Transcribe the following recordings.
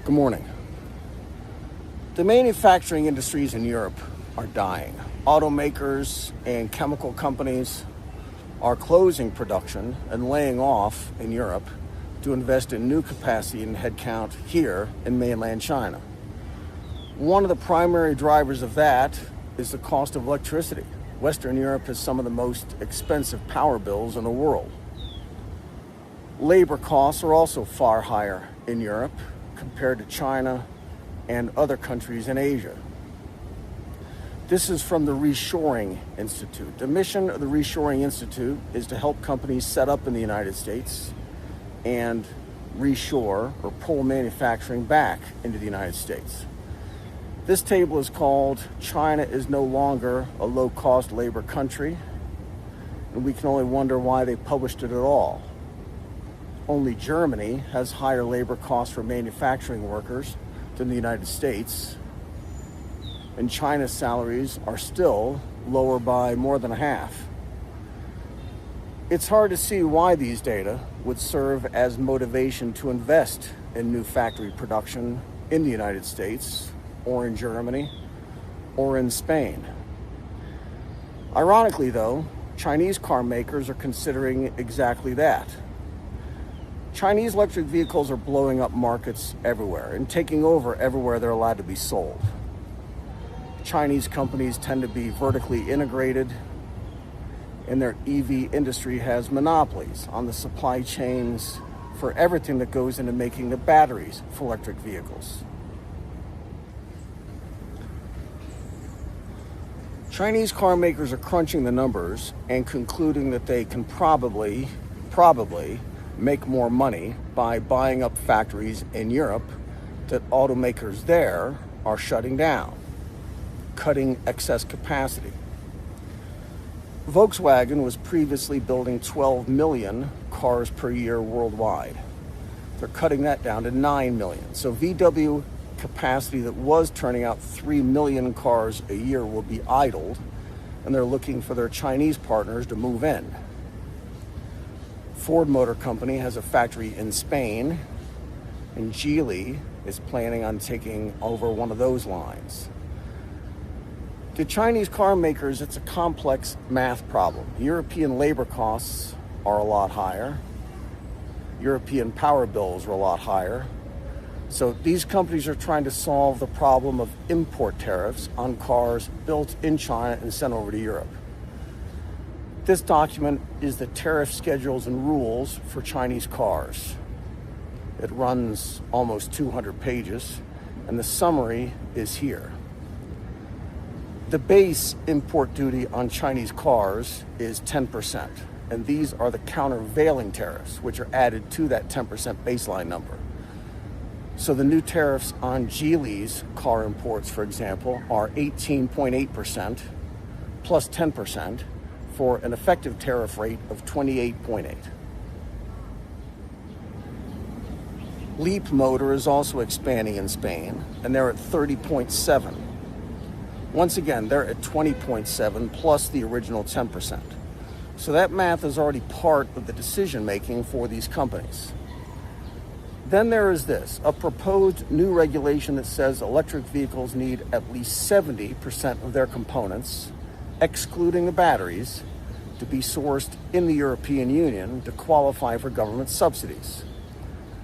Good morning. The manufacturing industries in Europe are dying. Automakers and chemical companies are closing production and laying off in Europe to invest in new capacity and headcount here in mainland China. One of the primary drivers of that is the cost of electricity. Western Europe has some of the most expensive power bills in the world. Labor costs are also far higher in Europe compared to China and other countries in Asia. This is from the Reshoring Institute. The mission of the Reshoring Institute is to help companies set up in the United States and reshore or pull manufacturing back into the United States. This table is called China is no longer a low-cost labor country, and we can only wonder why they published it at all. Only Germany has higher labor costs for manufacturing workers than the United States, and China's salaries are still lower by more than half. It's hard to see why these data would serve as motivation to invest in new factory production in the United States, or in Germany, or in Spain. Ironically, though, Chinese car makers are considering exactly that. Chinese electric vehicles are blowing up markets everywhere and taking over everywhere they're allowed to be sold. Chinese companies tend to be vertically integrated, and their EV industry has monopolies on the supply chains for everything that goes into making the batteries for electric vehicles. Chinese car makers are crunching the numbers and concluding that they can probably make more money by buying up factories in Europe that automakers there are shutting down, cutting excess capacity. Volkswagen was previously building 12 million cars per year worldwide. They're cutting that down to 9 million. So VW capacity that was turning out 3 million cars a year will be idled, and they're looking for their Chinese partners to move in. Ford Motor Company has a factory in Spain, and Geely is planning on taking over one of those lines. To Chinese car makers, it's a complex math problem. European labor costs are a lot higher. European power bills are a lot higher. So these companies are trying to solve the problem of import tariffs on cars built in China and sent over to Europe. This document is the tariff schedules and rules for Chinese cars. It runs almost 200 pages, and the summary is here. The base import duty on Chinese cars is 10%, and these are the countervailing tariffs, which are added to that 10% baseline number. So the new tariffs on Geely's car imports, for example, are 18.8% plus 10% for an effective tariff rate of 28.8. Leap Motor is also expanding in Spain, and they're at 30.7. Once again, they're at 20.7 plus the original 10%. So that math is already part of the decision making for these companies. Then there is this, a proposed new regulation that says electric vehicles need at least 70% of their components, excluding the batteries, to be sourced in the European Union to qualify for government subsidies.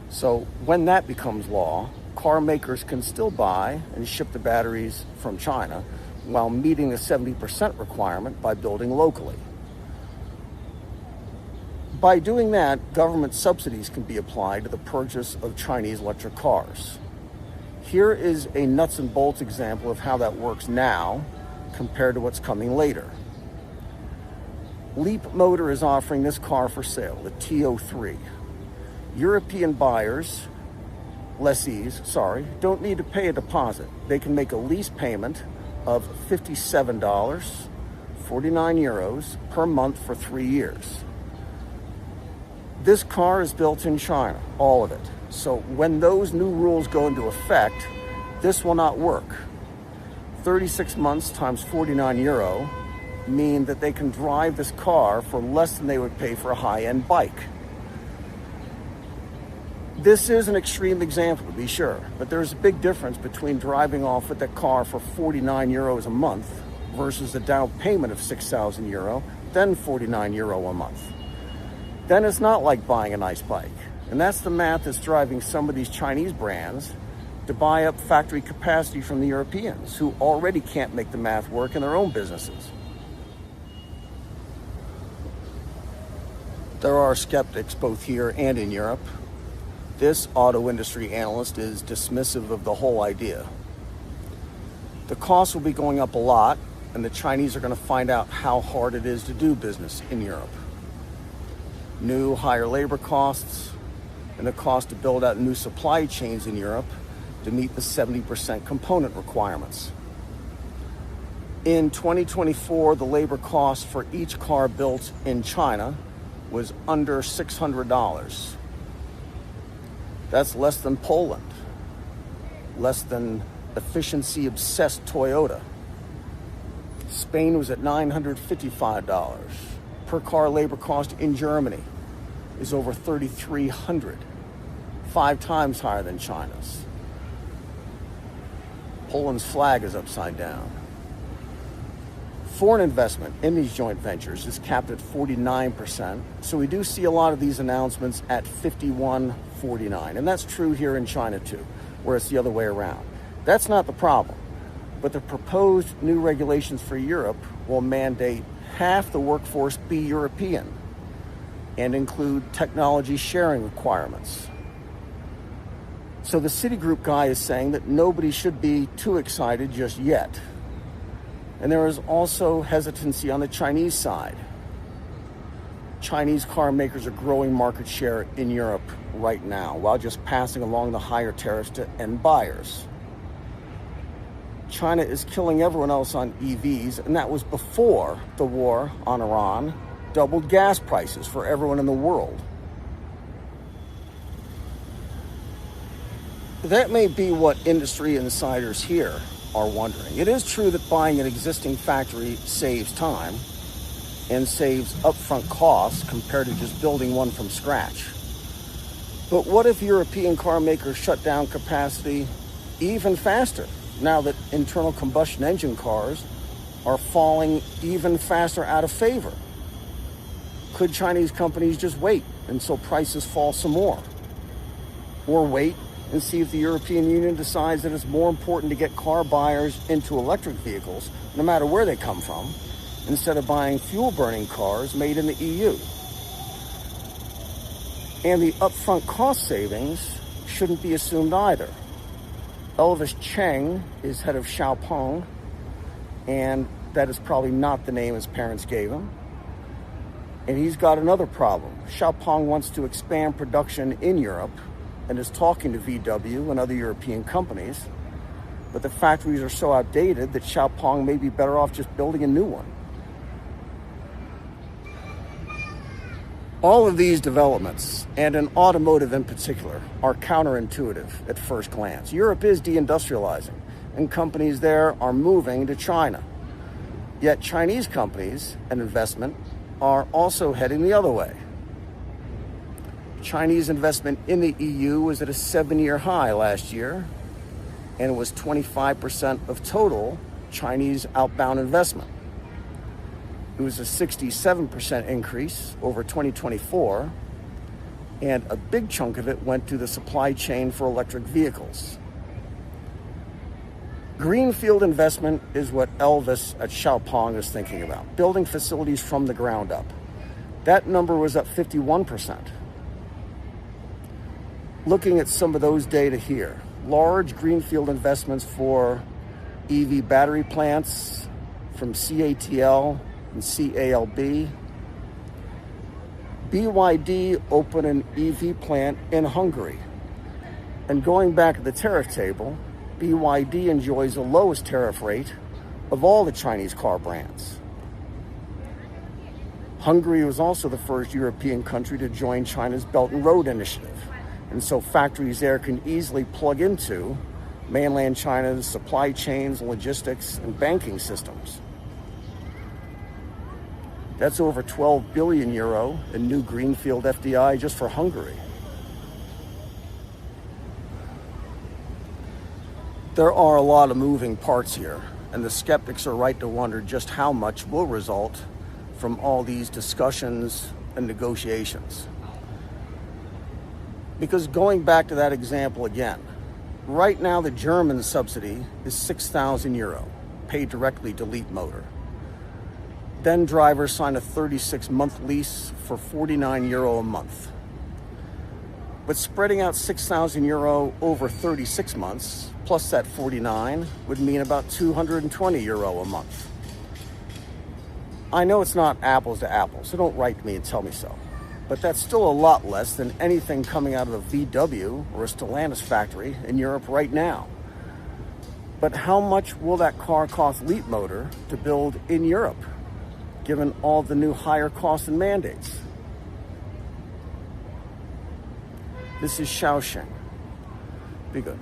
So when that becomes law, car makers can still buy and ship the batteries from China while meeting the 70% requirement by building locally. By doing that, government subsidies can be applied to the purchase of Chinese electric cars. Here is a nuts and bolts example of how that works now compared to what's coming later. Leap Motor is offering this car for sale, the T03. European buyers, lessees, don't need to pay a deposit. They can make a lease payment of $57, 49 euros per month for 3 years. This car is built in China, all of it. So when those new rules go into effect, this will not work. 36 months times 49 euro mean that they can drive this car for less than they would pay for a high-end bike. This is an extreme example, to be sure, but there's a big difference between driving off with that car for 49 euros a month versus a down payment of 6,000 euro, then 49 euro a month. Then it's not like buying a nice bike. And that's the math that's driving some of these Chinese brands to buy up factory capacity from the Europeans, who already can't make the math work in their own businesses. There are skeptics both here and in Europe. This auto industry analyst is dismissive of the whole idea. The costs will be going up a lot, and the Chinese are going to find out how hard it is to do business in Europe. New, higher labor costs, and the cost to build out new supply chains in Europe to meet the 70% component requirements. In 2024, the labor cost for each car built in China was under $600. That's less than Poland, less than efficiency-obsessed Toyota. Spain was at $955. Per car labor cost in Germany is over $3,300, 5 times higher than China's. Poland's flag is upside down. Foreign investment in these joint ventures is capped at 49%, so we do see a lot of these announcements at 51-49, and that's true here in China too, where it's the other way around. That's not the problem, but the proposed new regulations for Europe will mandate half the workforce be European and include technology sharing requirements. So the Citigroup guy is saying that nobody should be too excited just yet. And there is also hesitancy on the Chinese side. Chinese car makers are growing market share in Europe right now, while just passing along the higher tariffs to end buyers. China is killing everyone else on EVs, and that was before the war on Iran doubled gas prices for everyone in the world. That may be what industry insiders here are wondering. It is true that buying an existing factory saves time and saves upfront costs compared to just building one from scratch. But what if European car makers shut down capacity even faster now that internal combustion engine cars are falling even faster out of favor? Could Chinese companies just wait until prices fall some more? Or wait and see if the European Union decides that it's more important to get car buyers into electric vehicles, no matter where they come from, instead of buying fuel-burning cars made in the EU. And the upfront cost savings shouldn't be assumed either. Elvis Cheng is head of Xiaopeng, and that is probably not the name his parents gave him. And he's got another problem. Xiaopeng wants to expand production in Europe and is talking to VW and other European companies, but the factories are so outdated that Xiaopeng may be better off just building a new one. All of these developments, and in automotive in particular, are counterintuitive at first glance. Europe is deindustrializing, and companies there are moving to China. Yet Chinese companies and investment are also heading the other way. Chinese investment in the EU was at a 7-year high last year, and it was 25% of total Chinese outbound investment. It was a 67% increase over 2024, and a big chunk of it went to the supply chain for electric vehicles. Greenfield investment is what Elvis at Xiaopeng is thinking about, building facilities from the ground up. That number was up 51%. Looking at some of those data here, large greenfield investments for EV battery plants from CATL and CALB. BYD opened an EV plant in Hungary. And going back to the tariff table, BYD enjoys the lowest tariff rate of all the Chinese car brands. Hungary was also the first European country to join China's Belt and Road Initiative. And so factories there can easily plug into mainland China's supply chains, logistics, and banking systems. That's over 12 billion euro in new greenfield FDI just for Hungary. There are a lot of moving parts here, and the skeptics are right to wonder just how much will result from all these discussions and negotiations. Because going back to that example again, right now the German subsidy is 6,000 euro, paid directly to Leapmotor. Then drivers sign a 36-month lease for 49 euro a month. But spreading out 6,000 euro over 36 months, plus that 49, would mean about 220 euro a month. I know it's not apples to apples, so don't write me and tell me so. But that's still a lot less than anything coming out of a VW or a Stellantis factory in Europe right now. But how much will that car cost Leapmotor to build in Europe, given all the new higher costs and mandates? This is Shaoxing. Be good.